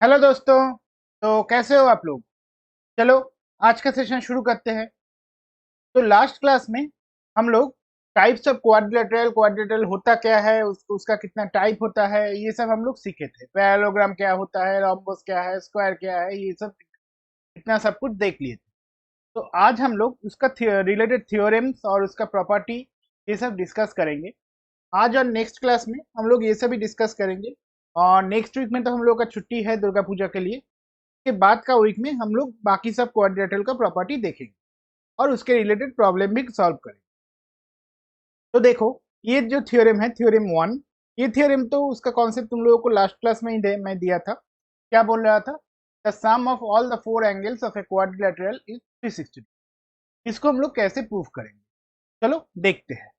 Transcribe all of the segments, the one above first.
Hello दोस्तों। तो कैसे हो आप लोग। चलो आज का सेशन शुरू करते हैं। तो लास्ट क्लास में हम लोग टाइप्स ऑफ क्वाड्रिलेटरल क्वाड्रिलेटरल होता क्या है, उसका कितना टाइप होता है, ये सब हम लोग सीखे थे। पैरेललोग्राम क्या होता है, रोम्बस क्या है, स्क्वायर क्या है, ये सब इतना सब कुछ देख लिए थे। तो आज हम लोग उसका रिलेटेड थ्योरम्स और उसका प्रॉपर्टी ये सब डिस्कस करेंगे। आज और नेक्स्ट क्लास में हम लोग ये सब भी डिस्कस करेंगे। और नेक्स्ट वीक में तो हम लोग का छुट्टी है दुर्गा पूजा के लिए। के बाद का वीक में हम लोग बाकी सब क्वाड्रेटल का प्रॉपर्टी देखेंगे और उसके रिलेटेड प्रॉब्लम भी सॉल्व करेंगे। तो देखो, ये जो थ्योरम है थ्योरम वन, ये थ्योरम तो उसका कॉन्सेप्ट तुम लोगों को लास्ट क्लास में ही मैं दिया था। क्या बोल रहा था? The sum of all the four angles of a quadrilateral is 360। इसको हम लोग कैसे प्रूव करेंगे, चलो देखते हैं।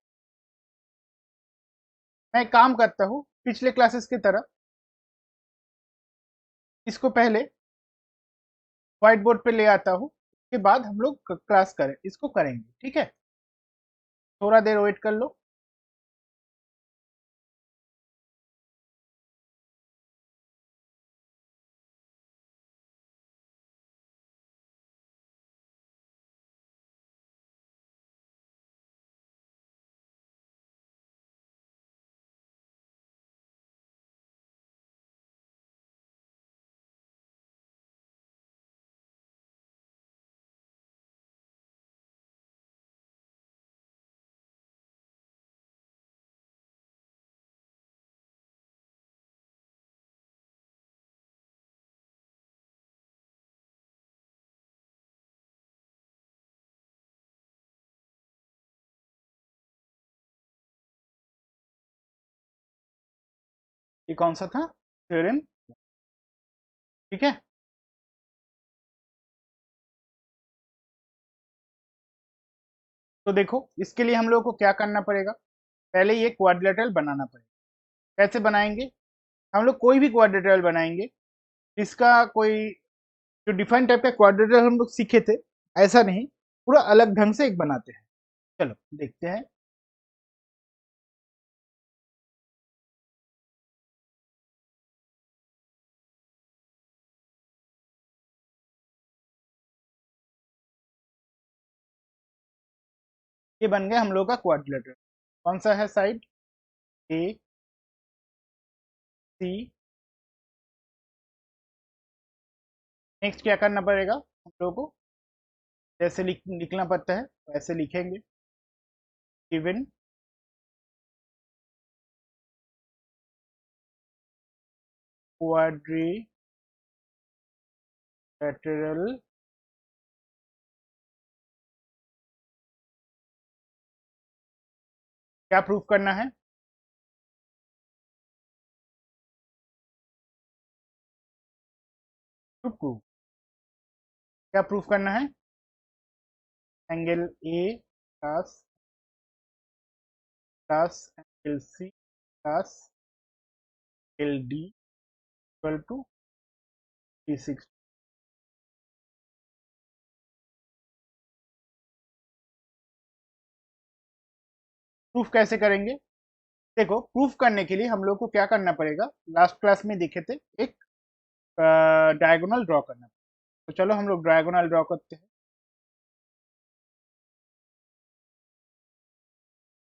मैं एक काम करता हूँ पिछले क्लासेस की तरह, इसको पहले व्हाइट बोर्ड पे ले आता हूँ, उसके बाद हम लोग क्लास करें इसको करेंगे, ठीक है। थोड़ा देर वेट कर लो। ये कौन सा था थ्योरम? ठीक है। तो देखो इसके लिए हम लोग को क्या करना पड़ेगा। पहले ये क्वाड्रिलेटरल बनाना पड़ेगा। कैसे बनाएंगे? हम लोग कोई भी क्वाड्रिलेटरल बनाएंगे, इसका कोई जो डिफाइंड टाइप का क्वाड्रिलेटरल हम लोग सीखे थे, ऐसा नहीं, पूरा अलग ढंग से एक बनाते हैं। चलो देखते हैं। ये बन गया हम लोग का क्वाड्रिलेटरल। कौन सा है साइड? ए, सी। नेक्स्ट क्या करना पड़ेगा हम लोग को? जैसे लिखना पड़ता है वैसे लिखेंगे। गिवन क्वाड्रिलेटरल क्या प्रूफ करना है? To proof. क्या प्रूफ करना है? Angle A plus plus angle C plus L D equal to 360। Proof कैसे करेंगे? देखो प्रूफ करने के लिए हम लोग को क्या करना पड़ेगा, लास्ट क्लास में देखे थे, एक डायगोनल ड्रॉ करना। तो चलो हम लोग डायगोनल ड्रॉ करते हैं।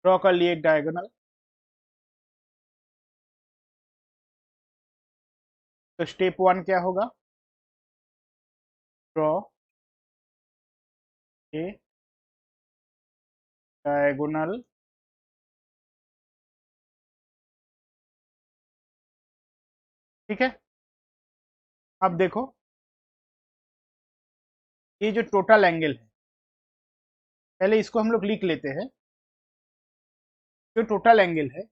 ड्रॉ कर लिए एक डायगोनल। तो स्टेप वन क्या होगा? Draw a diagonal. ठीक है। अब देखो, ये जो टोटल एंगल है, पहले इसको हम लोग लिख लेते हैं। जो टोटल एंगल है,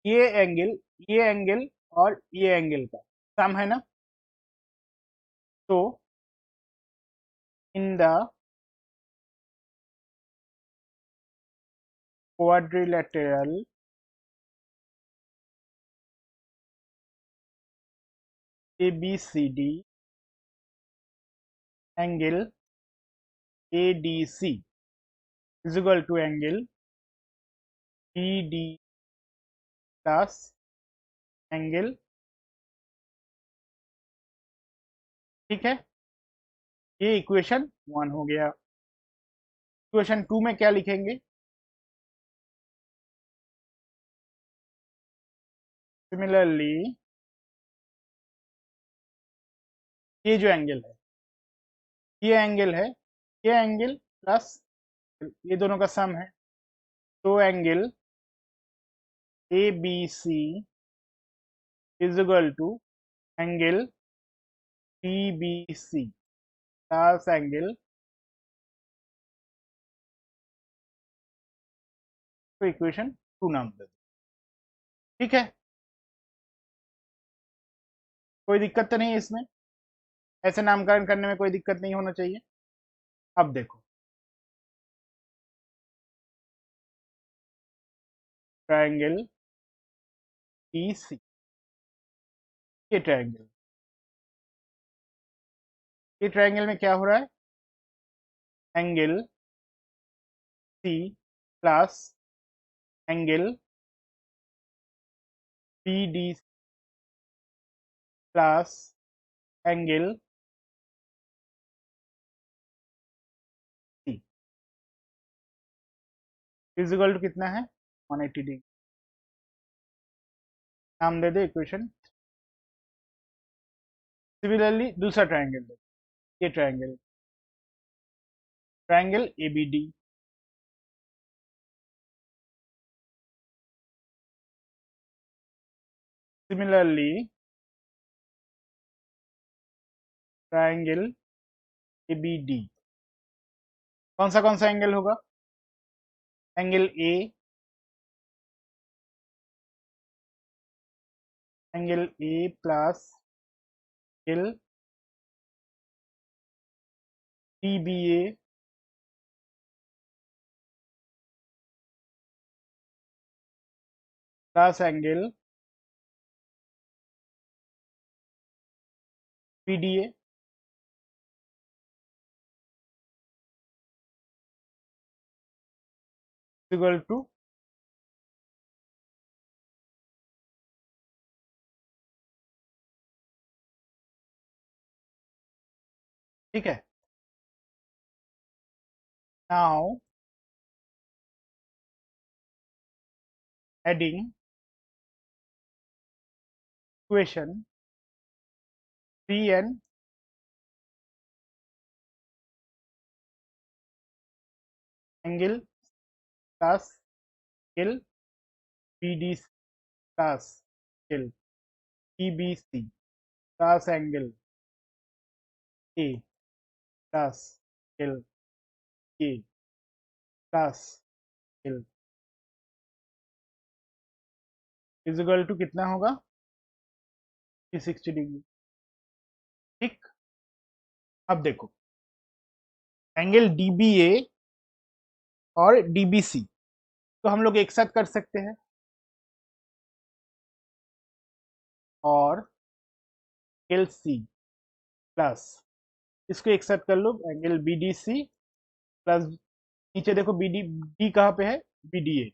ये एंगल, ये एंगल और ये एंगल का सम है ना। तो in the quadrilateral ABCD angle ADC is equal to angle BD plus angle ठीक है, ये इक्वेशन 1 हो गया। इक्वेशन 2 में क्या लिखेंगे? सिमिलरली ये जो एंगल है, ये एंगल है, ये एंगल प्लस ये दोनों का सम है, तो angle A B C is equal to angle D B C plus angle, तो इक्वेशन 2 नाम दे दो। ठीक है, कोई दिक्कत तो नहीं है इसमें, ऐसे नामकरण करने में कोई दिक्कत नहीं होना चाहिए। अब देखो, ट्रायंगल डी सी, ये ट्रायंगल, ये ट्रायंगल में क्या हो रहा है? Angle C plus angle B D plus angle C equal to कितना है? 180 डिग्री। नाम दे दे इक्वेशन। सिमिलरली दूसरा ट्रायंगल दे, ये triangle, triangle A B D. Similarly triangle A B D, कौन सा एंगल होगा? Angle A, angle A plus angle D B A plus angle B D A. Equal to, ठीक है। Now adding equation 3n angle plus angle B D plus angle E B C plus angle A plus angle A plus angle equal to कितना होगा? 360 degree. ठीक, अब देखो, angle D B ए और D B सी तो हम लोग एक साथ कर सकते हैं, और एंगल सी प्लस, इसको एक साथ कर लो, angle B D C plus, नीचे देखो बी डी, डी कहाँ पे है? B D A,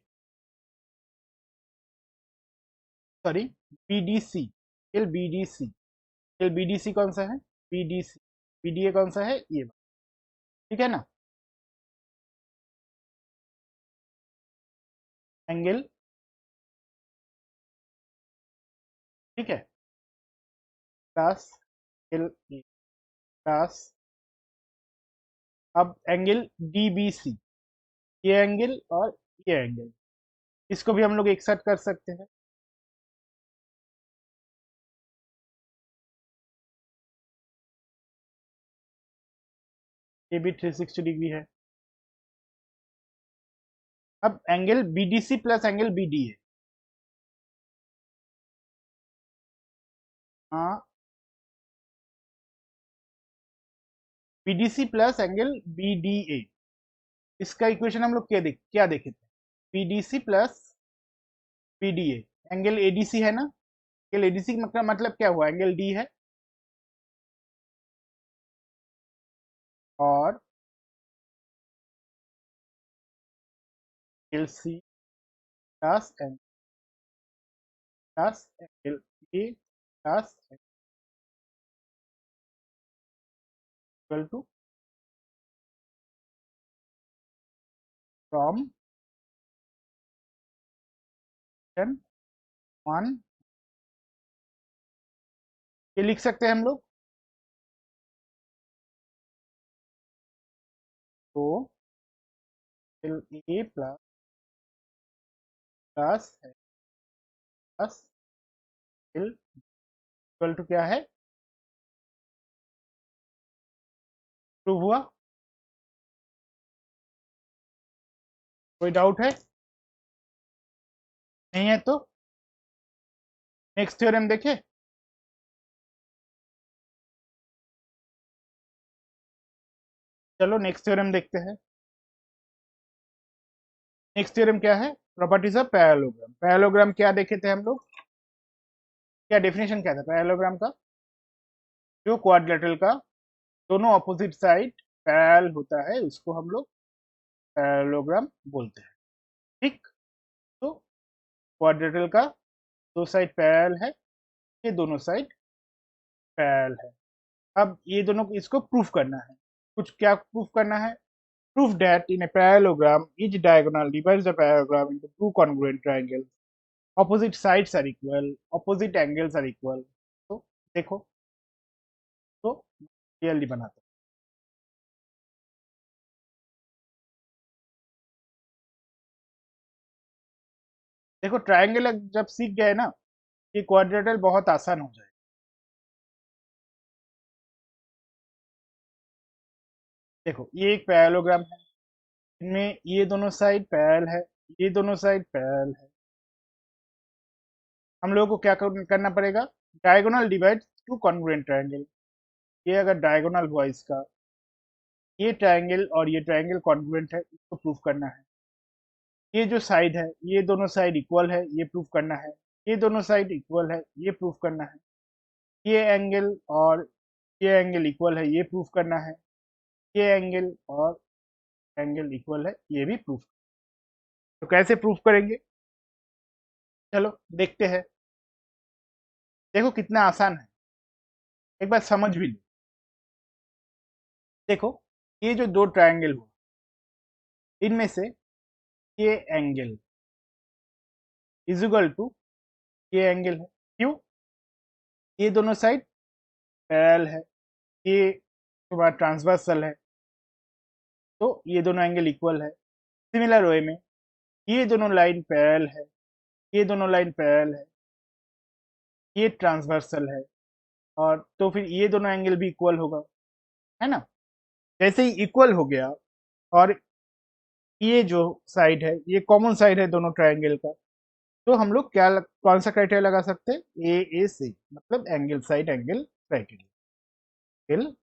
sorry B D C, L B D C, L B D C कौन सा है? B D C, B D A कौन सा है? ये, ठीक है ना? एंगल, ठीक है, प्लस एल ए प्लस, अब एंगल डी बी सी, ये एंगल और ये एंगल, इसको भी हम लोग एक साथ कर सकते हैं। ये भी 360 डिग्री है। अब angle B D C plus angle B D A, हाँ, B D C plus angle B D A, इसका इक्वेशन हम लोग क्या देखे थे? B D C plus B D A, angle A D C है ना? एंगल ए डी सी मतलब क्या हुआ? एंगल डी है, और angle C plus plus angle A plus equal to from one, ये लिख सकते हैं हम लोग। तो L A plus plus plus L equal to क्या है, प्रूव हुआ? कोई डाउट है? नहीं है तो नेक्स्ट थ्योरम देखें। चलो नेक्स्ट थ्योरम देखते हैं। नेक्स्ट थ्योरम क्या है? Properties of parallelogram. पैरेललोग्राम क्या देखे थे हम लोग? क्या डेफिनेशन क्या था पैरेललोग्राम का? जो क्वाड्रिलेटरल का दोनों अपोजिट साइड पैरेलल होता है उसको हम लोग पैरेललोग्राम बोलते हैं। ठीक। तो क्वाड्रिलेटरल का दो साइड पैरेलल है, ये दोनों साइड पैरेलल है। अब ये दोनों को इसको प्रूफ करना है। कुछ क्या प्रूफ करना है? Proof that in a parallelogram each diagonal divides the parallelogram into two congruent triangles, opposite sides are equal, opposite angles are equal। तो देखो, तो क्लियरली बनाते हैं। देखो ट्रायंगल जब सीख गए ना, ये क्वाड्रेटल बहुत आसान हो जाए। देखो ये एक पैरेललोग्राम है, इनमें ये दोनों साइड पैरेलल है, ये दोनों साइड पैरेलल है। हम लोगों को क्या करना पड़ेगा? Diagonal divide two congruent triangle. ये अगर डायगोनल हुआ इसका, ये ट्रायंगल और ये ट्रायंगल कॉन्ग्रुएंट है, इसको प्रूफ करना है। ये जो साइड है, ये दोनों साइड इक्वल है, ये प्रूफ करना है। ये दोनों साइड इक्वल है, ये प्रूफ करना है। ये एंगल और ये एंगल इक्वल है, ये प्रूफ करना है। ये एंगल और एंगल इक्वल है, ये भी प्रूफ। तो कैसे प्रूफ करेंगे? चलो देखते हैं। देखो कितना आसान है, एक बार समझ भी लो। देखो ये जो दो ट्रायंगल हुआ, इनमें से ये एंगल इज इक्वल टू ये एंगल है। क्यों? ये दोनों साइड पैरेलल है, ये तुम्हारा ट्रांसवर्सल है, तो ये दोनों एंगल इक्वल है। सिमिलर वे में ये दोनों लाइन पैरेलल है, ये दोनों लाइन पैरेलल है, ये ट्रांसवर्सल है, और तो फिर ये दोनों एंगल भी इक्वल होगा, है ना? जैसे ही इक्वल हो गया, और ये जो साइड है ये कॉमन साइड है दोनों ट्रायंगल का, तो हम लोग कौन सा क्राइटेरिया लगा सकते हैं? ए सी, मतलब angle side angle criteria. Angle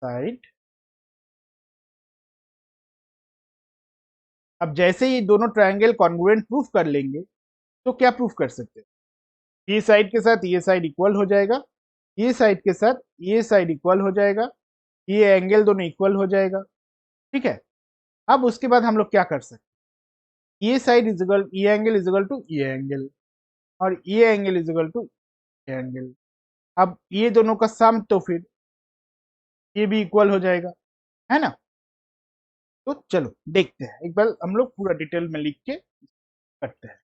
side. अब जैसे ही दोनों ट्रायंगल कॉन्ग्रुएंट प्रूफ कर लेंगे, तो क्या प्रूफ कर सकते हैं? ये साइड के साथ ये साइड इक्वल हो जाएगा, ये साइड के साथ ये साइड इक्वल हो जाएगा, ये एंगल दोनों इक्वल हो जाएगा। ठीक है। अब उसके बाद हम लोग क्या कर सकते हैं? ये साइड इज इक्वल, ये एंगल इज इक्वल टू ये एंगल, और ये एंगल इज इक्वल टू ये एंगल। अब ये दोनों का सम, तो फिर ये भी इक्वल हो जाएगा, है ना? तो चलो देखते हैं, एक बार हम लोग पूरा डिटेल में लिख के करते हैं।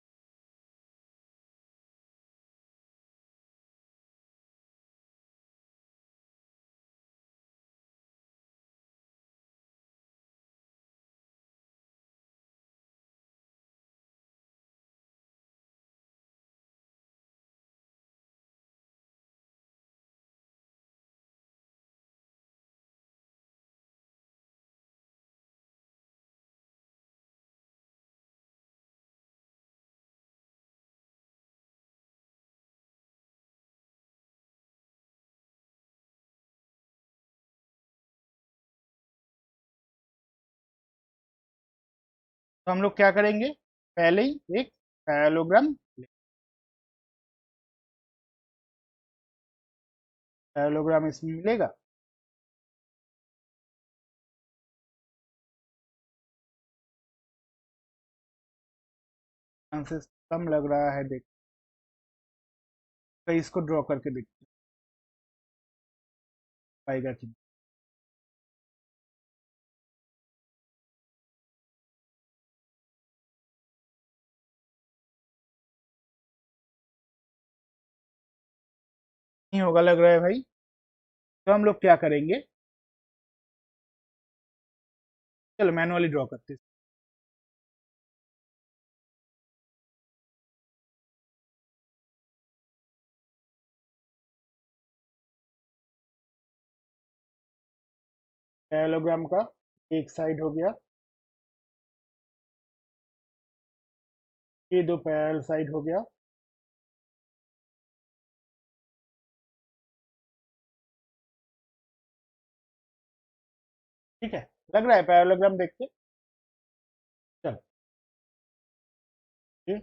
तो हम लोग क्या करेंगे? पहले ही एक पैरेललोग्राम, पैरेललोग्राम इसमें मिलेगा। चांसेस कम लग रहा है, देख कहीं इसको ड्रॉ करके देखते हैं। पाएगा कि नहीं होगा, लग रहा है भाई। तो हम लोग क्या करेंगे, चलो मैनुअली ड्रॉ करते हैं। पैरेललोग्राम का एक साइड हो गया, ये दो पैरेलल साइड हो गया। ठीक है, लग रहा है पैरेललोग्राम देख के। चलो ये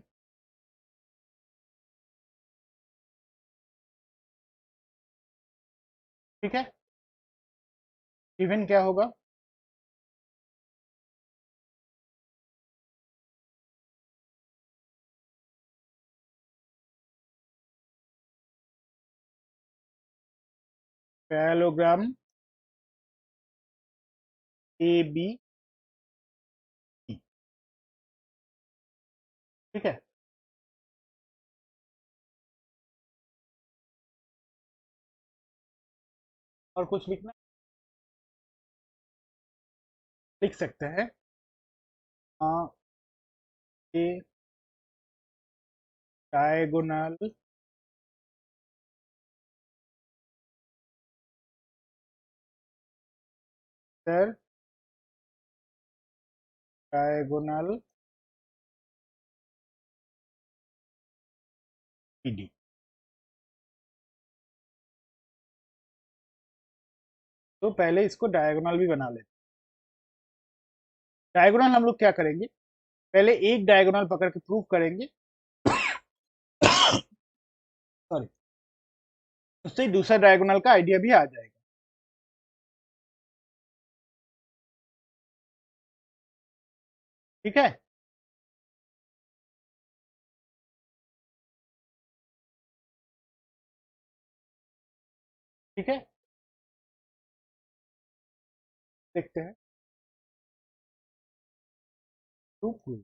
ठीक है, इवन क्या होगा, पैरेललोग्राम ए बी सी। ठीक है, और कुछ लिखना, लिख सकते हैं ए डायगोनल सर, डायगोनल ईडी। तो पहले इसको डायगोनल भी बना लेते। डायगोनल हम लोग क्या करेंगे, पहले एक डायगोनल पकड़ के प्रूव करेंगे, सॉरी, उससे ही दूसरा डायगोनल का आइडिया भी आ जाएगा। ठीक है, ठीक है, देखते हैं। प्रूफ प्रूफ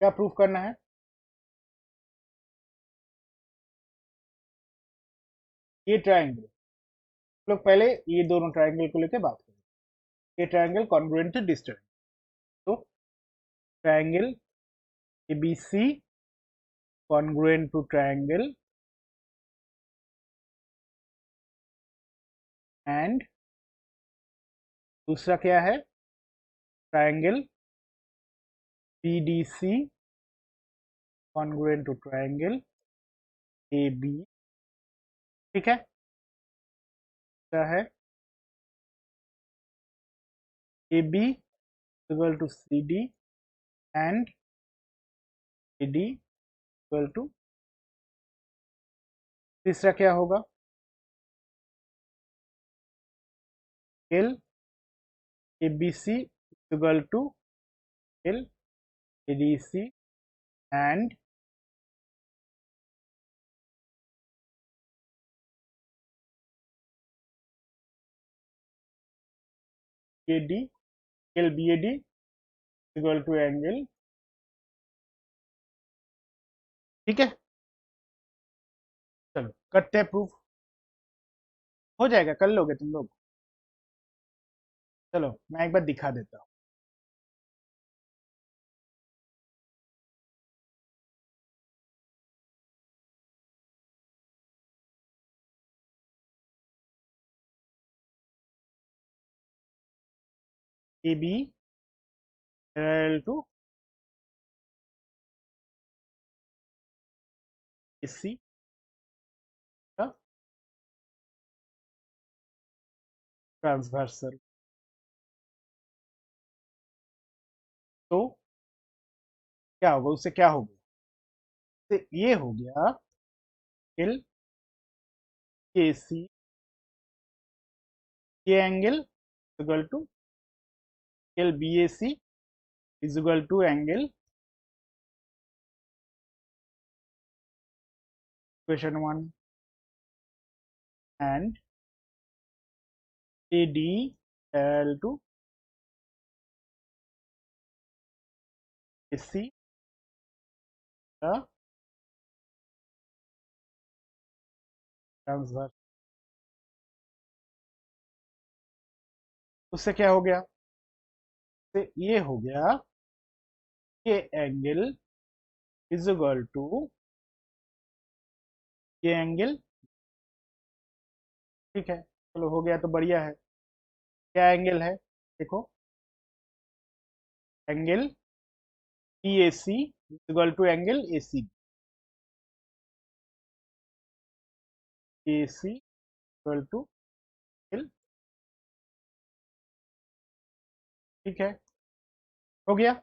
क्या प्रूफ करना है, ये ट्राइंगल, लोग पहले ये दोनों ट्राइंगल को लेकर बात करें। ये triangle congruent to this triangle, तो triangle ABC congruent to triangle and दूसरा क्या है, triangle BDC congruent to triangle AB। ठीक है, क्या है, AB equal to CD and AD equal to, तीसरा क्या होगा, L ABC equal to L ADC and AD LBAD equal to angle. ठीक है, चलो करते हैं प्रूफ, हो जाएगा, कर लोगे तुम लोग। चलो मैं एक बार दिखा देता हूँ। AB पैरेलल टू AC का ट्रांसवर्सल, तो क्या होगा, उससे क्या होगा, उससे ये हो गया एल के सी, ये angle equal to L B A C is equal to angle, question 1। and AD parallel to AC the transverse. उससे क्या हो गया? तो ये हो गया ये एंगल इज इक्वल टू ये एंगल। ठीक है, चलो हो गया तो बढ़िया है। क्या एंगल है देखो, angle EAC equal to angle ACB। AC equal to angle, ठीक है, हो गया।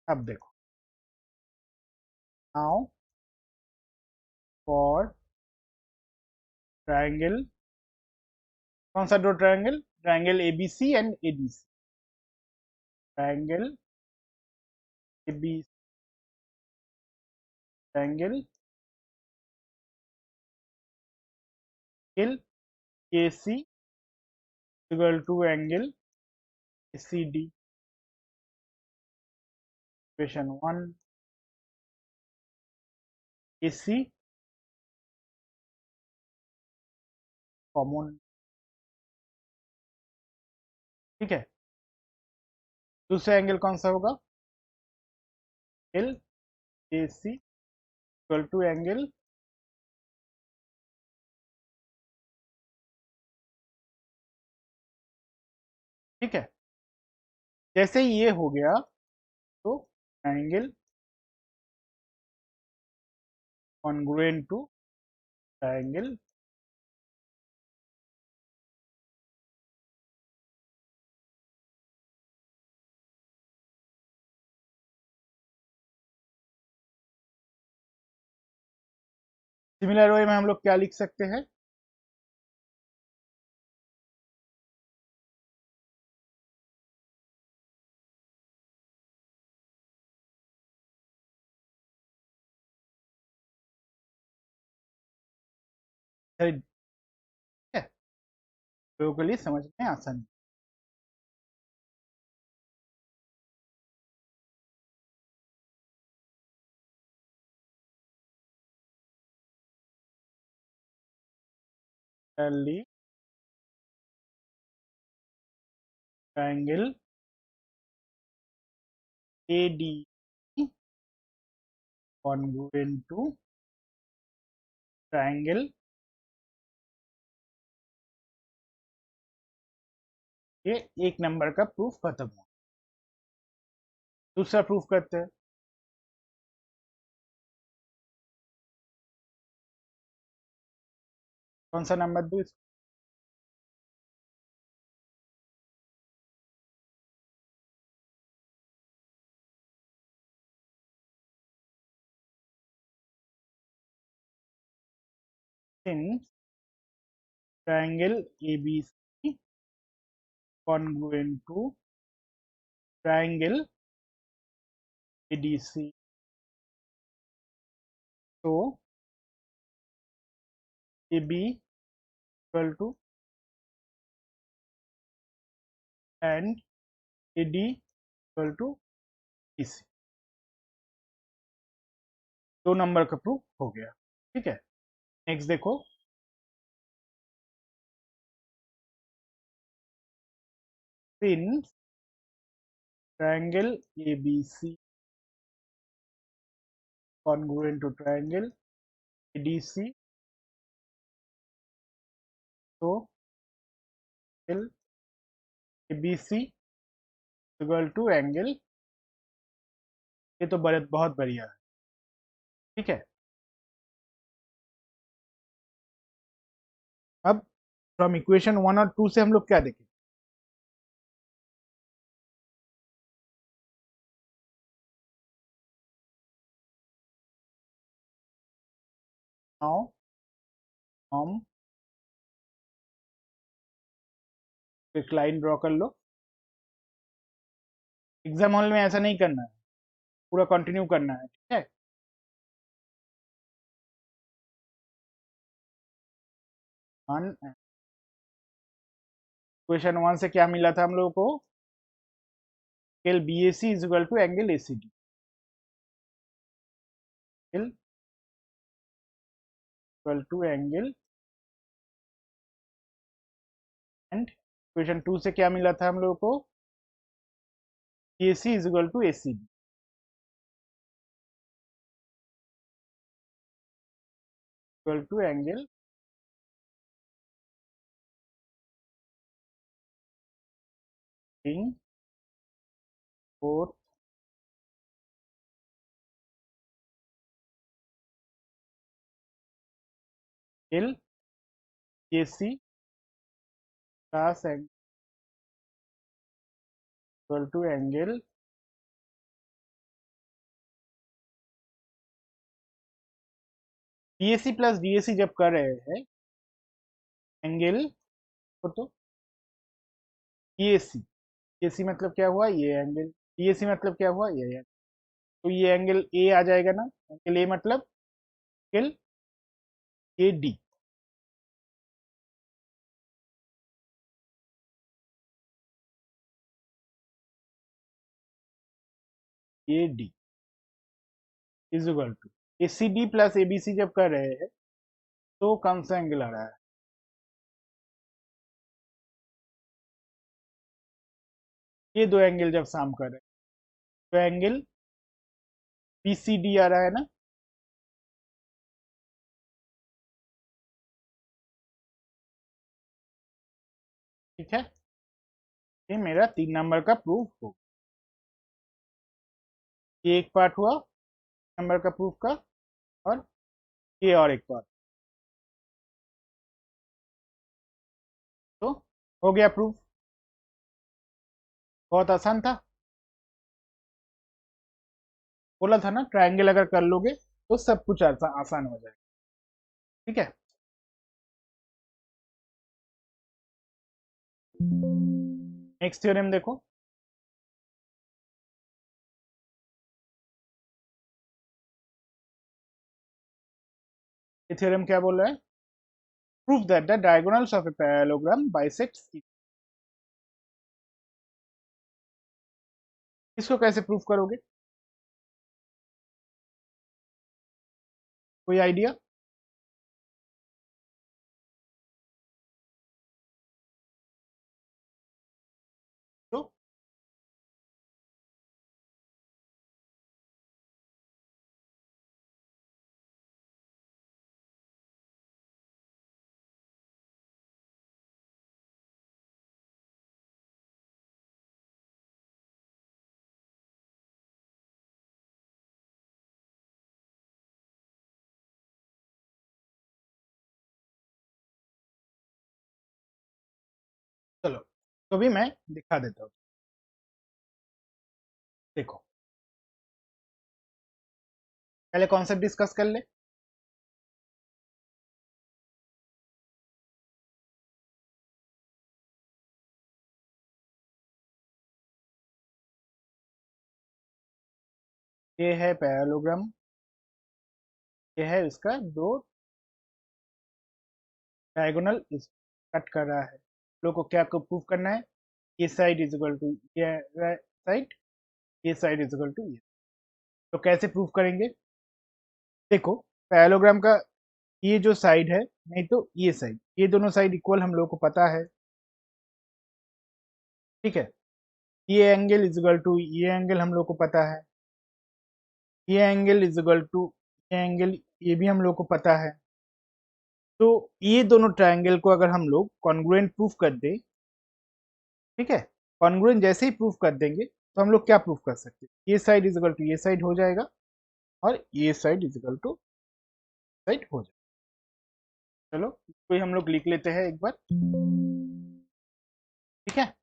अब देखो, नाउ फॉर ट्रायंगल, कौन सा दो triangle? Triangle ABC and ADC। Triangle AB, triangle AC equal to angle ACD। Equation 1, AC common, ठीक है। दूसरा एंगल कौन सा होगा? L AC equal to angle, ठीक है। जैसे ही ये हो गया तो angle congruent to triangle, similar way में हम लोग क्या लिख सकते हैं? ठीक है, लोगों के लिए समझ में आसानी। Triangle AD congruent to triangle, ये एक नंबर का प्रूफ खत्म हुआ। दूसरा प्रूफ करते हैं। कौन सा नंबर दो? Since triangle ABC congruent to triangle ADC, so AB equal to and AD equal to BC। दो नंबर का प्रूफ हो गया, ठीक है। नेक्स्ट देखो, since triangle ABC congruent to triangle ADC, so ABC equal to angle, ये तो बहुत बढ़िया है, ठीक है। अब फ्रॉम इक्वेशन 1 और 2 से हम लोग क्या देखें? नाउ हम एक लाइन ड्रॉ कर लो। एग्जाम हॉल में ऐसा नहीं करना है, पूरा कंटिन्यू करना है, ठीक है। वन। क्वेश्चन 1 से क्या मिला था हम लोगों को? Angle B A C is equal to angle A C D. Angle equal to angle, and question 2 से क्या मिला था हम लोगों को? A C is equal to A C D. Equal to angle king four angle A C plus equal to angle B A C plus D A C जब कर रहे हैं एंगल को, तो ए सी, ए सी मतलब क्या हुआ? ये एंगल। ए सी मतलब क्या हुआ? ये एंगल। तो ये एंगल ए आ जाएगा ना, एंगल ए मतलब angle A D. A D is equal to A C D plus A B C जब कर रहे हैं तो कौन सा एंगल आ रहा है? ये दो एंगल जब साम कर रहे हैं तो एंगल बी सी डी आ रहा है ना। ठीक है, ये मेरा 3 नंबर का प्रूफ हो। ये एक पार्ट हुआ नंबर का प्रूफ का, और ये और एक पार्ट। तो हो गया प्रूफ। बहुत आसान था। बोला था ना, ट्रायंगल अगर कर लोगे तो सब कुछ आसान हो जाएगा। ठीक है, नेक्स्ट थ्योरम देखो। ये थ्योरम क्या बोल रहा है? Proof that the diagonals of a parallelogram bisects. इसको कैसे प्रूफ करोगे? कोई आइडिया? तो चलो, तो भी मैं दिखा देता हूँ। देखो, पहले कॉन्सेप्ट डिस्कस कर ले। ये है पैरेललोग्राम, ये है इसका दो डायगोनल कट कर रहा है। लोग को क्या को प्रूफ करना है? ये साइड इज इक्वल टू ये साइड, ये साइड इज इक्वल टू ये। तो कैसे प्रूफ करेंगे? देखो, पैरेललोग्राम का ये जो साइड है, नहीं तो ये साइड, ये दोनों साइड इक्वल हम लोग को पता है। ठीक है, ये एंगल इज इक्वल टू ये एंगल हम लोग को पता है। ये एंगल इज इक्वल टू ये एंगल, ये भी हम लोग को पता है। तो ये दोनों ट्रायंगल को अगर हम लोग कॉन्ग्रुएंट प्रूफ कर दें, ठीक है, कॉन्ग्रुएंट जैसे ही प्रूफ कर देंगे तो हम लोग क्या प्रूफ कर सकते हैं? ये साइड इज इक्वल टू ये साइड हो जाएगा, और ये side is equal to side हो जाएगा। चलो, इसको ही हम लोग लिख लेते हैं एक बार। ठीक है,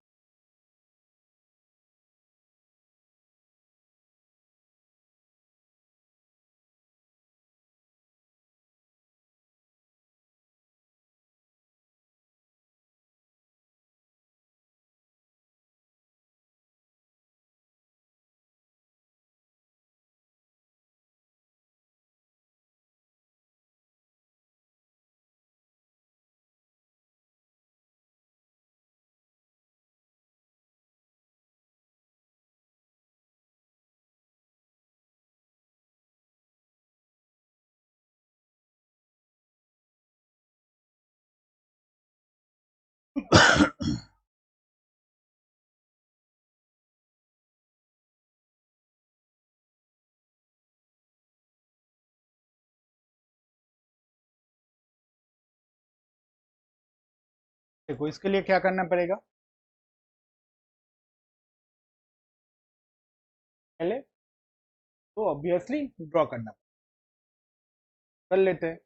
देखो इसके लिए क्या करना पड़ेगा, पहले तो ऑब्वियसली ड्रॉ करना कर लेते हैं।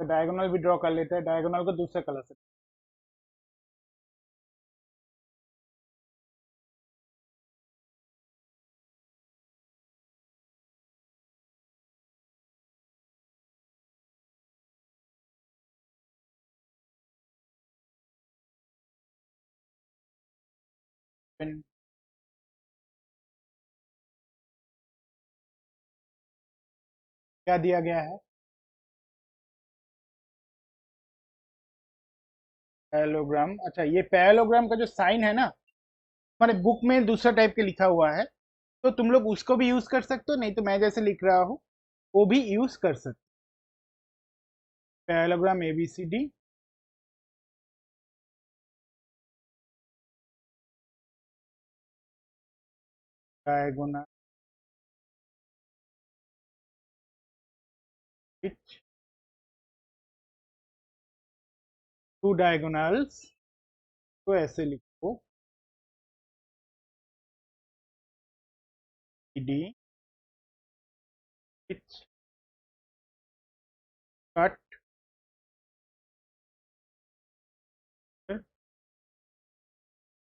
तो डायगोनल भी ड्रॉ कर लेते हैं, डायगोनल को दूसरे कलर से। फिर क्या दिया गया है, पैरेललोग्राम। अच्छा, ये पैरेललोग्राम का जो साइन है ना, हमारे बुक में दूसरा टाइप के लिखा हुआ है, तो तुम लोग उसको भी यूज कर सकते हो, नहीं तो मैं जैसे लिख रहा हूँ वो भी यूज कर सकते हो। Parallelogram A B C D, diagonal which two diagonals, तो ऐसे लिखो D which cut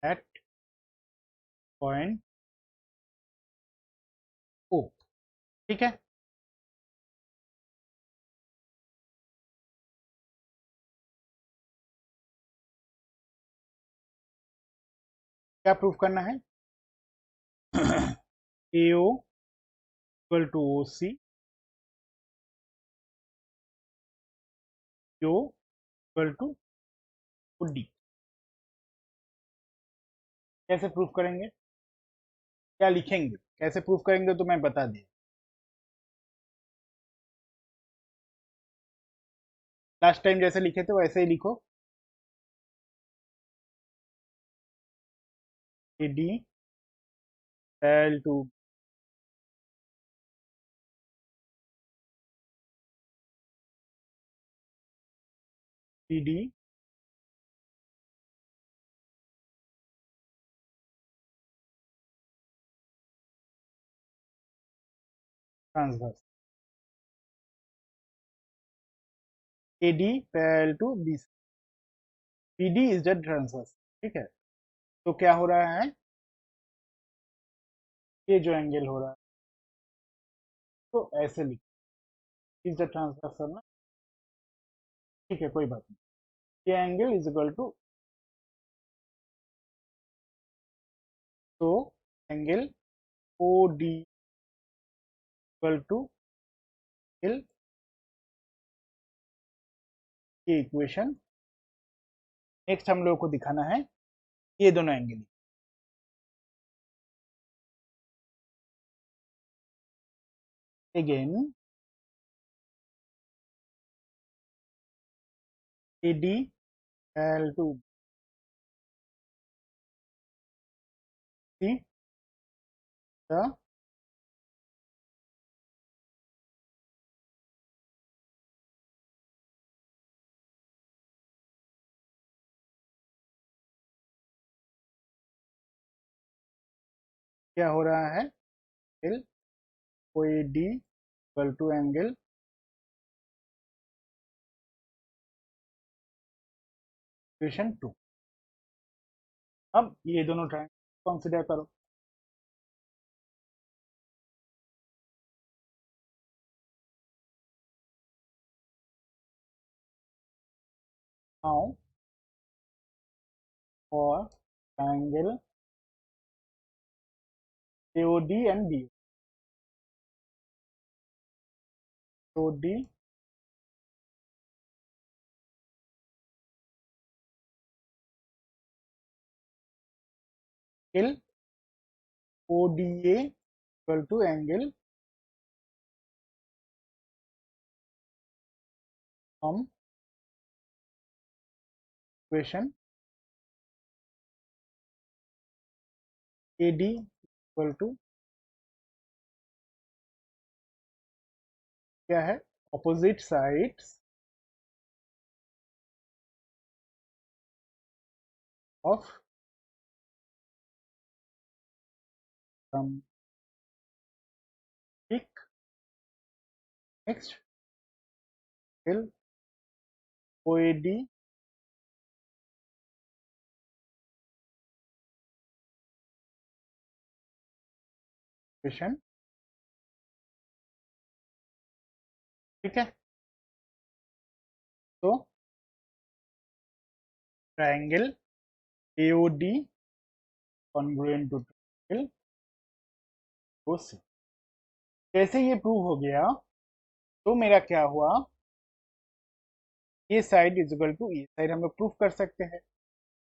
at point O. ठीक है, क्या प्रूफ करना है, A O equal to O C, O equal to D. कैसे प्रूफ करेंगे, क्या लिखेंगे, कैसे प्रूफ करेंगे तो मैं बता दिया। लास्ट टाइम जैसे लिखे थे वैसे ही लिखो, A D L to C D transverse, A D parallel to B C, B D is the transverse. ठीक है, तो क्या हो रहा है, ये जो एंगल हो रहा है तो ऐसे लिख, इज द ट्रांसवर्स ना। ठीक है, कोई बात नहीं, ये एंगल इज इक्वल टू, तो angle O D equal to L, ये इक्वेशन। नेक्स्ट हम लोगों को दिखाना है ये दोनों angle, again A D L to C, the क्या हो रहा है, L O A D equal to angle equation two. अब ये दोनों ट्रायंगल कंसिडर करो। Now for triangle AOD and BOD. OD angle ODA equal to angle from equation AD equal to क्या है, opposite sides of some peak. Next, till OAD equation. ठीक है, तो triangle AOD congruent to triangle OC. जैसे ये prove हो गया तो मेरा क्या हुआ, ये साइड इज इक्वल टू ये साइड हम लोग प्रूफ कर सकते हैं,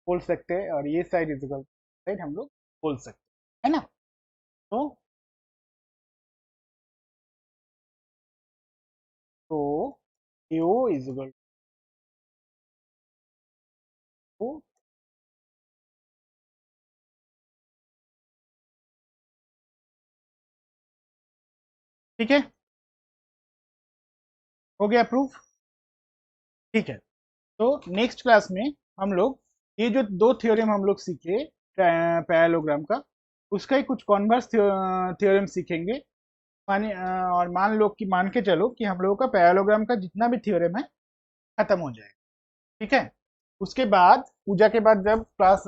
बोल सकते हैं, और ये side is equal to side हम लोग बोल सकते हैं, है ना। तो तो AO इज इक्वल टू, ठीक है, हो गया प्रूफ। ठीक है, तो नेक्स्ट क्लास में हम लोग ये जो दो थ्योरम हम लोग सीखे पैरेललोग्राम का, उसका ही कुछ कॉन्वर्स थ्योरम सीखेंगे। माने और मान लो कि मान के चलो कि हम लोगों का पैरेललोग्राम का जितना भी थ्योरम है खत्म हो जाएगा। ठीक है, उसके बाद पूजा के बाद जब क्लास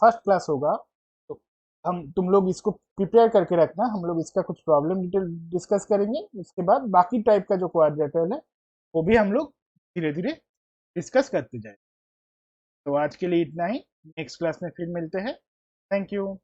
फर्स्ट क्लास होगा तो हम तुम लोग इसको प्रिपेयर करके रखना, हम लोग इसका कुछ प्रॉब्लम डिटेल डिस्कस करेंगे। उसके बाद बाकी टाइप का जो क्वाड्रेटरल है वो भी हम लोग धीरे धीरे डिस्कस करते जाए। तो आज के लिए इतना ही, नेक्स्ट क्लास में फिर मिलते हैं। Thank you.